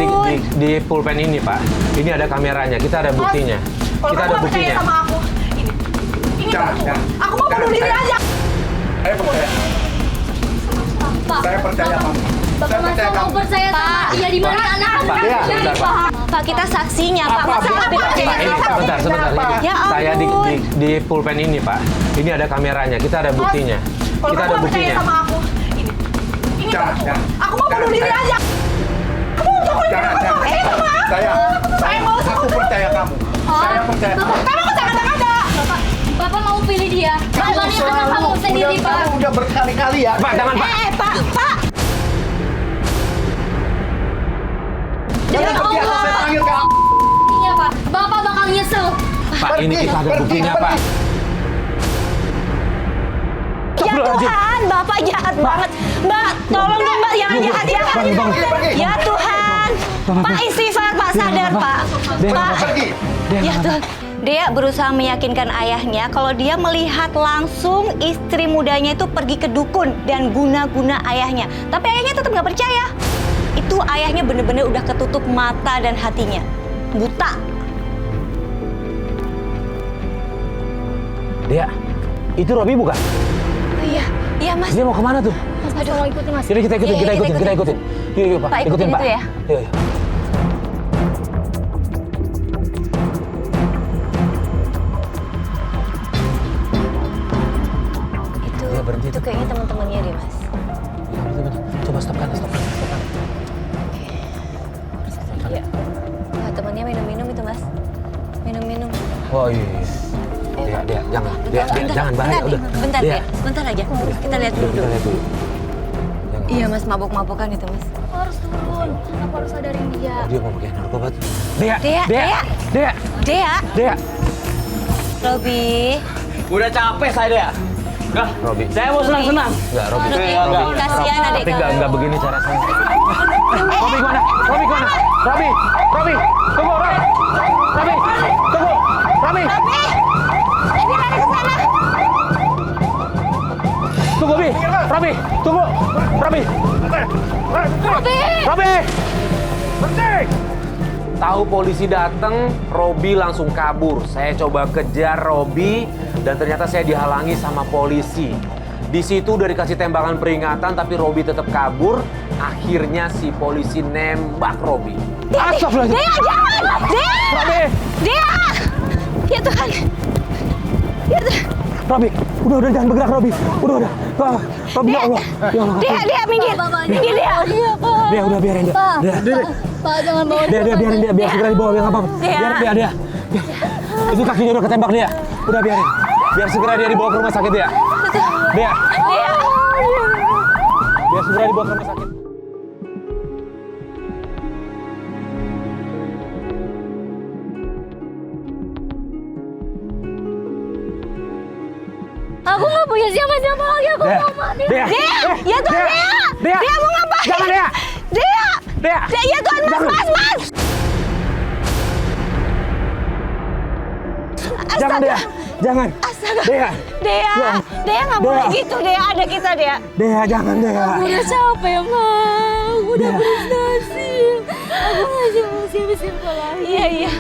S1: di pulpen ini, Pak. Ini ada kameranya. Kita ada buktinya.
S6: Kalau
S1: Kita
S6: kamu
S1: ada
S6: nggak percaya
S1: buktinya.
S6: sama aku, ini
S2: Jangan.
S6: aku mau bunuh diri aja.
S2: Saya percaya.
S3: Pak.
S2: Saya percaya, Mama.
S3: Bapak masa mau percaya sama dia di mana anak kamu
S1: Pak,
S3: dari
S1: sebentar, Pak.
S3: Pak?
S4: Pak, kita saksinya, Pak. Masa
S1: Pak, sebentar. Ini
S4: Ya
S1: saya
S4: ampun.
S1: di pulpen ini, Pak. Ini ada kameranya, kita ada buktinya. Kita ada buktinya.
S6: aku, ini
S2: Jangan.
S6: aku mau bunuh diri aja. Kamu untuk
S2: Jangan. Aku percaya kamu. Saya percaya kamu.
S6: kamu kecanda-kecanda.
S3: Bapak mau pilih dia. Bapak ini anak kamu sendiri, Pak.
S2: Kamu udah berkali-kali ya.
S1: Pak, jangan, Pak.
S4: Pak.
S2: Jangan pergi,
S3: Allah.
S2: saya panggil kamu.
S3: Iya, Pak. Bapak bakal nyesel.
S1: Pak, ini kita ada buktinya, Pak.
S4: Ya Tuhan, Bapak jahat banget. Mbak, tolong dong Mbak, jangan jahat ya. Ya Tuhan. Pak istighfar, Pak sadar, Pak. Pak.
S2: Pergi.
S4: Ya Tuhan. Dia berusaha meyakinkan ayahnya kalau dia melihat langsung istri mudanya itu pergi ke dukun dan guna-guna ayahnya. Tapi ayahnya tetap nggak percaya. Itu ayahnya bener-bener udah ketutup mata dan hatinya. Buta.
S1: Dia, itu Robi bukan?
S4: Oh, iya Mas.
S1: Dia mau kemana tuh?
S3: Mas mau ikutin, Mas.
S1: Jadi kita ikutin. Yuk, Pak.
S4: Pak, ikutin
S1: Pak.
S4: itu ya.
S1: Yuk.
S4: Itu,
S1: Iya, berhenti.
S4: itu kayaknya teman-temannya deh Mas.
S1: Coba stopkan.
S4: Iya. Wah, temannya minum-minum itu Mas. Minum-minum.
S1: Oh iya. Dia, jangan. Dia, jangan bahaya. Udah.
S4: Bentar
S1: Dia.
S4: ya, sebentar aja. Kita lihat dulu.
S1: Kita lihat dulu. Jangan.
S4: Iya Mas, mabuk-mabukan itu Mas.
S3: Aku harus turun. Aku harus sadarin dia.
S1: Dia mau pakai narkoba tuh. Dia.
S4: Dea. Robi.
S7: Udah capek saya deh. Nah,
S1: Robi.
S7: saya mau senang-senang.
S1: Enggak, Robi.
S7: Robi.
S4: Kasihan adek
S1: Tapi
S4: kamu.
S1: enggak begini cara saya. Robi kemana? Robi. Tunggu, Robi. Tunggu. Robi.
S4: Robi lari ke sana.
S1: Tunggu, Bi. Robi, tunggu. Robi. Berhenti. Tahu polisi datang, Robi langsung kabur. Saya coba kejar Robi dan ternyata saya dihalangi sama polisi. Di situ udah dikasih tembakan peringatan tapi Robi tetap kabur. Akhirnya si polisi nembak Robi. Astagfirullahaladzim.
S4: Dea, jangan.
S1: Robi.
S4: Dea. Ya Tuhan. Ya Tuhan.
S1: Robi, udah jangan bergerak Robi. Udah. Robi, ya Allah. Ya Allah.
S4: Dea, minggir. Minggir, Dea.
S3: Iya, Pak.
S1: Dia udah biarin dia.
S3: Pak, jangan bawa
S1: Dia biarin dia, biar segera dibawa, biar nggak apa-apa.
S4: Dia.
S1: Biar. Itu kakinya udah ketembak dia. Udah biarin. Biar segera dia dibawa ke rumah sakit dia. Dia. Biar segera dibawa ke rumah sakit.
S3: Aku nggak punya siapa-siapa lagi. Aku mau mati.
S1: Dia.
S4: Ya Tuhan, Dea. Dea mau ngapain?
S1: Jangan, Dea.
S4: Dea.
S1: Dia.
S4: Ya Tuhan, Mas.
S1: Jangan dia. Jangan.
S4: Astaga.
S1: Dia.
S4: Dea nggak boleh gitu, Dea. Ada kita, Dea.
S1: Dia, jangan dia.
S3: Aku udah capek, Ma. Aku udah frustasi. Aku nggak mau siapa-siapa lagi.
S4: Iya.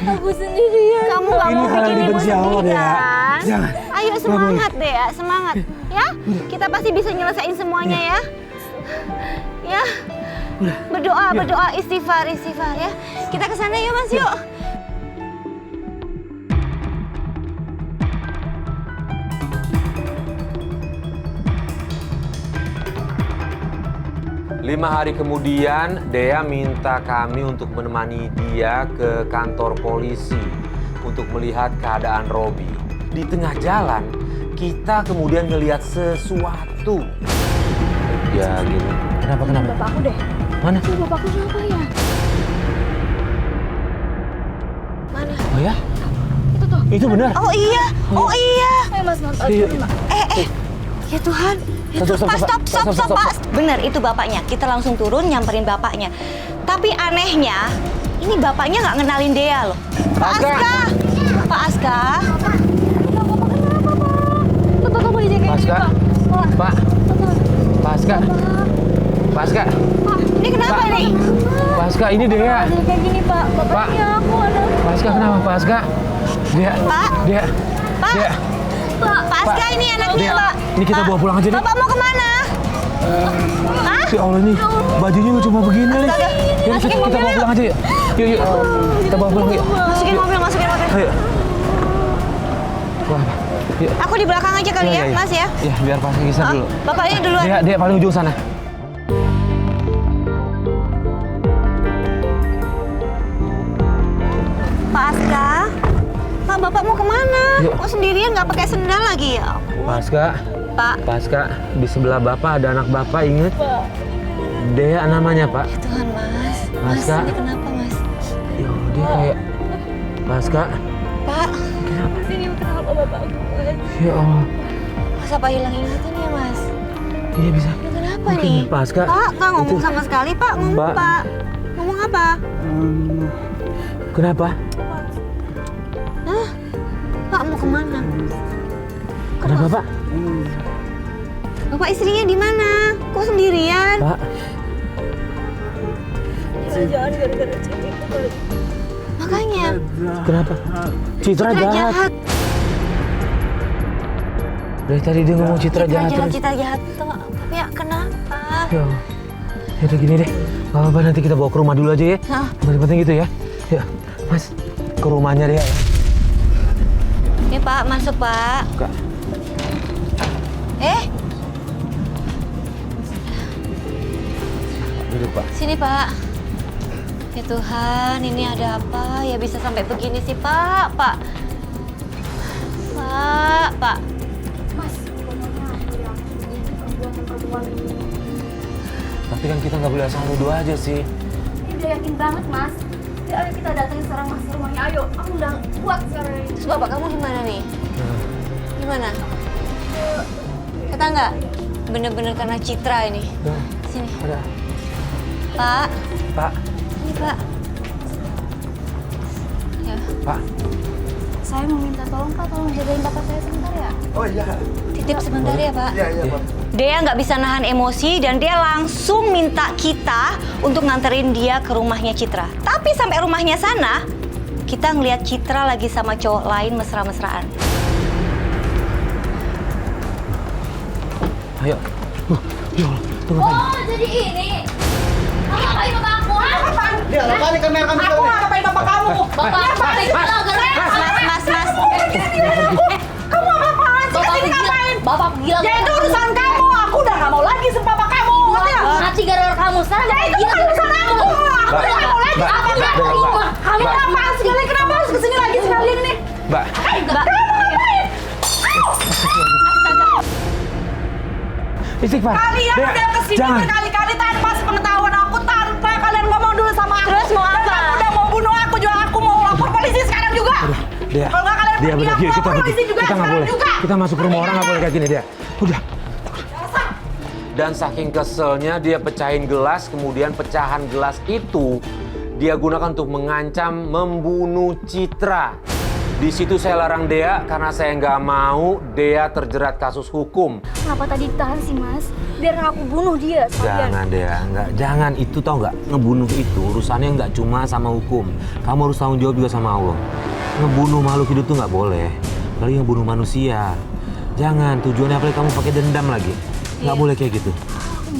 S3: Aku sendirian.
S4: Kamu nggak
S1: Ini
S4: mau
S1: hal yang
S4: bikin ibu
S1: dibenci Allah,
S4: sedih
S1: Dea.
S4: kan?
S1: Jangan.
S4: Ayo semangat, Dea. Semangat. Ya, kita pasti bisa nyelesain semuanya ya. Ya. Berdoa, istighfar ya. Kita ke sana yuk, Mas, yuk.
S1: Lima hari kemudian, Dea minta kami untuk menemani dia ke kantor polisi untuk melihat keadaan Robi. Di tengah jalan, kita kemudian ngelihat sesuatu. Ya gini. Kenapa?
S3: Bapakku deh.
S1: Mana?
S3: Itu bapakku siapa ya?
S4: Mana?
S1: Oh ya?
S3: Itu tuh.
S1: Itu benar.
S4: Oh iya.
S3: Ayo, Mas, nonton.
S1: Iya.
S4: Ya Tuhan. Stop, Pak. Bener, itu bapaknya. Kita langsung turun nyamperin bapaknya. Tapi anehnya, ini bapaknya nggak ngenalin Dea loh. Pak Aska.
S3: Bapak kamu dijagain
S1: Pak Aska.
S3: Pak.
S1: Pak Aska.
S4: Ini kenapa nih?
S1: Pak Aska, ini Dea.
S3: Jadi kayak gini, Pak. Bapaknya aku anak.
S1: Pak Aska, kenapa Pak Aska? Dea.
S4: Pak.
S1: Dea.
S4: Pak.
S1: Dea.
S4: Pak Aska ini anaknya, Pak.
S1: Ini kita bawa pulang aja deh.
S4: Bapak mau kemana?
S1: Ya Allah nih, bajunya cuma begini nih. Ya, kita bawa pulang aja yuk. Yuk, kita bawa pulang yuk.
S4: Masukin mobil.
S1: Ayo. Wah, yuk.
S4: Aku di belakang aja kali ya, Mas ya.
S1: Ya, biar Pak Gisna dulu.
S4: Bapaknya duluan.
S1: Dia paling ujung sana.
S4: Pak Aska, Pak Bapak mau kemana?
S1: Yuk.
S4: Kok sendirian nggak pakai sendal lagi ya?
S1: Pak Aska, di sebelah Bapak ada anak Bapak, inget? Dea namanya, Pak.
S4: Ya Tuhan, Mas.
S1: Mas, Kak.
S4: Ini kenapa, Mas?
S1: Ya, dia kayak... Pak Aska.
S4: Pak,
S3: Ini kenapa bapak aku, Mas?
S1: Ya Allah.
S4: Mas apa hilang ingatan ya, Mas?
S1: Iya bisa.
S4: Ini kenapa
S1: Mungkin
S4: nih?
S1: ya, Pak Aska.
S4: Pak, nggak ngomong sama sekali, Pak. Ngomong,
S1: Pak.
S4: Pak. Ngomong apa?
S1: Kenapa?
S4: Hah? Pak mau kemana?
S1: Kenapa, Pak?
S4: Bapak istrinya di mana? Kok sendirian?
S1: Pak.
S3: Jangan gara-gara Cici itu, Pak.
S4: Makanya.
S1: Kenapa? Citra jahat. Dari tadi dia ngomong Citra jahat terus.
S4: Citra jahat. Tapi ya kenapa?
S1: Ya Allah. Ya udah gini deh. Gak apa-apa, nanti kita bawa ke rumah dulu aja ya.
S4: Hah?
S1: Yang penting gitu ya. Ya, Mas. Ke rumahnya dia.
S4: Ini Pak, masuk Pak.
S1: Kak. Duduk, Pak.
S4: Sini Pak. Ya Tuhan, ini ada apa? Ya bisa sampai begini sih Pak. Pak.
S1: Tapi kan kita nggak boleh asal nuduh aja sih.
S3: Ini udah yakin banget, Mas. Ya, ayo kita datangin sekarang Mas ke rumahnya. Ayo, aku udah kuat sekarang ini.
S4: Terus bapak kamu gimana nih? Gimana? Kata nggak? Bener-bener karena Citra ini.
S1: Nah,
S4: Sini.
S1: ada.
S4: Pak.
S1: Pak.
S4: Ini Pak. Ya.
S1: Pak.
S3: Saya mau minta tolong, Pak. Tolong jagain bapak saya sebentar ya.
S2: Oh iya.
S4: Titip sebentar ya Pak.
S2: Iya, Pak.
S4: Dia nggak bisa nahan emosi dan dia langsung minta kita untuk nganterin dia ke rumahnya Citra. Tapi sampai rumahnya sana, kita ngelihat Citra lagi sama cowok lain mesra-mesraan.
S1: Ayo. Ya Allah, tunggu apa?
S3: Oh, jadi ini. Kamu ngapain bapak aku? Apaan?
S2: Dia ngapain kamera kami?
S3: Aku ngapain bapak kamu? Bapak aku ngapain?
S4: Mas.
S3: Kamu apa-apaan sih? Kesini ngapain? Bapak gila.
S5: Ya itu urusan kamu. Aku udah gak mau lagi sama bapak kamu. Ngerti nggak?
S3: Mati gara-gara kamu. Sekarang
S5: Ya itu bukan urusan aku. Aku udah gak mau lagi.
S1: Mbak,
S5: Apa
S1: Mbak,
S5: kamu?
S1: Mbak,
S5: Kamu
S1: Mbak.
S5: apaan sekali? Kenapa harus kesini lagi sekalian ini?
S1: Mbak.
S4: Mbak,
S1: Istighfar.
S5: Kalian
S1: Dea,
S5: udah kesini
S1: jangan.
S5: berkali-kali tanpa sepengetahuan aku, tanpa kalian ngomong dulu sama aku.
S4: Terus mau
S5: Dan
S4: apa?
S5: kamu udah mau bunuh aku juga. Aku mau lapor polisi sekarang juga.
S1: Dia.
S5: Kalau nggak kalian
S1: Dia
S5: pergi,
S1: benar.
S5: aku
S1: Yuk, kita
S5: lapor
S1: pergi.
S5: polisi juga
S1: Kita nggak
S5: sekarang
S1: boleh.
S5: juga.
S1: Kita masuk ke rumah orang nggak boleh kayak gini dia. Udah. Dan saking keselnya dia pecahin gelas, kemudian pecahan gelas itu dia gunakan untuk mengancam membunuh Citra. Di situ saya larang Dea karena saya nggak mau Dea terjerat kasus hukum.
S3: Kenapa tadi ditahan sih, Mas? Biar aku bunuh dia sekalian.
S1: Jangan Dea, nggak, jangan itu tau nggak, ngebunuh itu urusannya nggak cuma sama hukum. Kamu harus tanggung jawab juga sama Allah. Ngebunuh makhluk hidup tuh nggak boleh. Apalagi ngebunuh manusia. Jangan, tujuannya apalagi kamu pakai dendam lagi. Nggak boleh kayak gitu.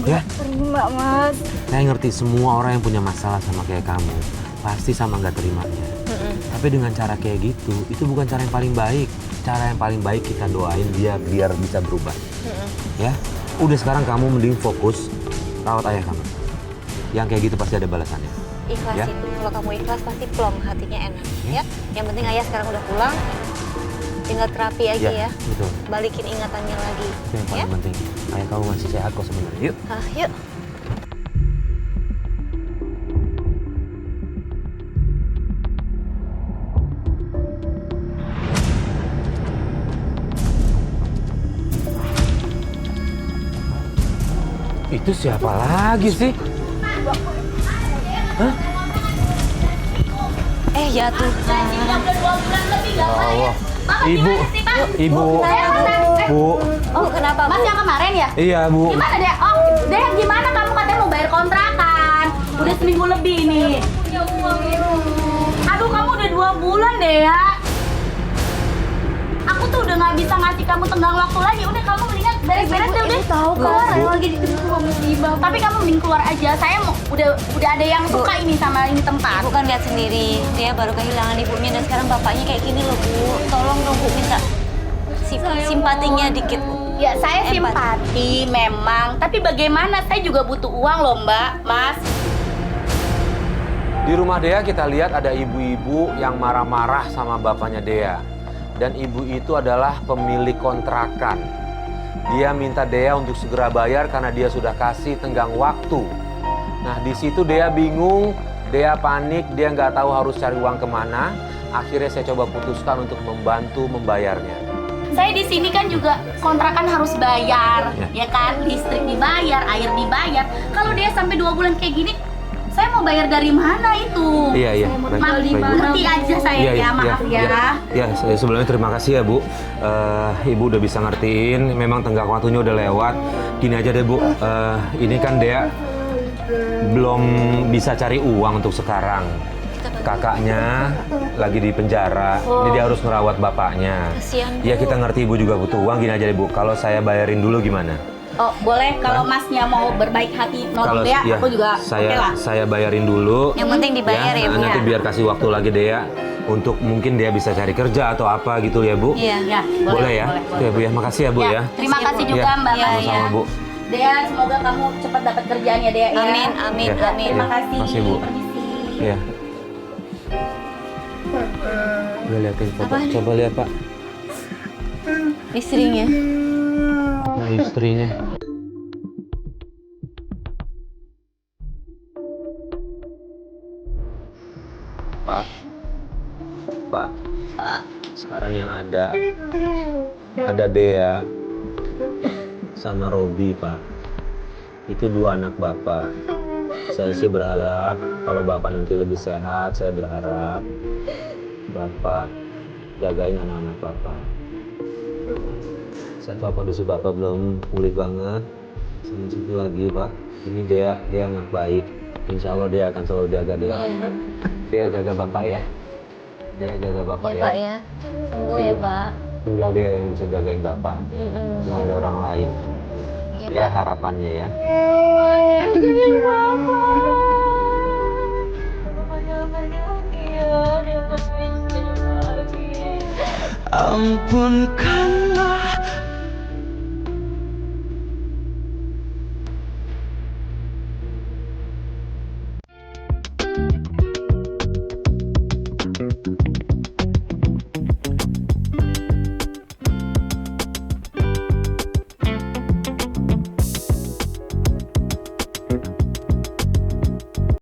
S1: Ya,
S3: Terima, Mas.
S1: saya ngerti semua orang yang punya masalah sama kayak kamu pasti sama nggak terimanya. Tapi dengan cara kayak gitu, itu bukan cara yang paling baik. Cara yang paling baik kita doain dia biar bisa berubah. Ya, udah sekarang kamu mending fokus rawat ayah kamu. Yang kayak gitu pasti ada balasannya.
S4: ikhlasin. Kalau kamu ikhlas pasti plong, hatinya enak. Ya. Yang penting ayah sekarang udah pulang. Tinggal terapi aja ya.
S1: Betul.
S4: Balikin ingatannya lagi.
S1: Itu yang paling penting. Ayah kamu masih sehat kok sebenarnya. Yuk.
S4: Yuk.
S1: Itu siapa lagi sih? Hah?
S4: Ya Tuhan.
S3: Udah 2 bulan lebih
S1: Ya
S3: gak
S1: Allah.
S3: Bapak
S1: Ibu,
S3: gimana sih, Pak?
S1: Ibu, Bu.
S3: Oh, kenapa, Mas yang kemarin ya?
S1: Iya, Bu.
S5: Gimana deh? Oh, deh gimana kamu katanya mau bayar kontrakan? Udah seminggu lebih nih.
S3: Punya uang itu.
S5: Aduh, kamu udah 2 bulan deh ya. Aku tuh udah nggak nggak bisa ngasih kamu tenggang waktu lagi. Udah kamu mendingan beres-beres deh udah.
S3: Tahu kan, saya lagi ditunggu musibah.
S5: Tapi kamu mending keluar aja. Saya mau udah ada yang suka ini sama ini tempat.
S4: Ibu kan lihat sendiri, dia baru kehilangan ibunya dan sekarang bapaknya kayak gini loh Bu. Tolong dong Bu, minta simpatinya dikit Bu.
S5: Ya saya
S4: Empati.
S5: simpati memang, tapi bagaimana saya juga butuh uang loh Mbak, Mas.
S1: Di rumah Dea kita lihat ada ibu-ibu yang marah-marah sama bapaknya Dea. Dan ibu itu adalah pemilik kontrakan. Dia minta Dea untuk segera bayar karena dia sudah kasih tenggang waktu. Nah di situ Dea bingung, Dea panik, dia nggak tahu harus cari uang kemana. Akhirnya saya coba putuskan untuk membantu membayarnya.
S5: Saya di sini kan juga kontrakan harus bayar, ya kan? Listrik dibayar, air dibayar. Kalau dia sampai 2 bulan kayak gini, saya mau bayar dari mana itu?
S1: Iya.
S5: Ngerti aja saya ya, maaf ya.
S1: Ya, sebelumnya terima kasih ya Bu. Ibu udah bisa ngertiin, memang tenggang waktunya udah lewat. Gini aja deh Bu, ini kan Dea belum bisa cari uang untuk sekarang. Kakaknya lagi di penjara, jadi dia harus ngerawat bapaknya.
S4: Kasihan, Bu.
S1: Ya kita ngerti Ibu juga butuh uang, gini aja deh Bu. Kalau saya bayarin dulu gimana?
S5: Oh boleh, kalau Masnya mau berbaik hati nolong Dea,
S1: iya,
S5: aku juga oke lah.
S1: saya bayarin dulu.
S4: Yang penting dibayar ya Bu.
S1: Nanti biar kasih waktu lagi Dea untuk mungkin dia bisa cari kerja atau apa gitu ya Bu.
S4: Iya.
S5: Ya,
S1: Boleh ya?
S5: boleh.
S1: Oke Bu ya, makasih ya Bu ya.
S5: Terima kasih juga
S1: Ya,
S5: Mbak.
S1: sama-sama Bu.
S5: Dea, semoga kamu cepat dapat kerjaan ya Dea.
S4: Amin,
S5: ya.
S4: amin,
S1: Ya.
S4: amin.
S5: Terima kasih.
S1: Makasih, Bu.
S5: Permisi.
S1: Iya. Udah liatin foto.
S4: Apaan?
S1: Coba lihat Pak.
S4: Istrinya.
S1: Nah istrinya. Pak. Sekarang yang ada Dea sama Robi Pak. Itu 2 anak Bapak. Saya sih berharap kalau Bapak nanti lebih sehat, saya berharap Bapak jagain anak-anak Bapak. Saat Bapak dulu Bapak belum pulih banget, sedikit lagi Pak. Ini dia anak baik. Insya Allah dia akan selalu jaga dia. Dia jaga Bapak ya. Dia jaga Bapak
S4: Ya
S1: ya.
S4: Pak ya. Tunggu ya Pak.
S1: Tinggal dia yang bisa jagain Bapak. Nggak ada orang lain. Ya harapannya ya.
S8: Ampunkan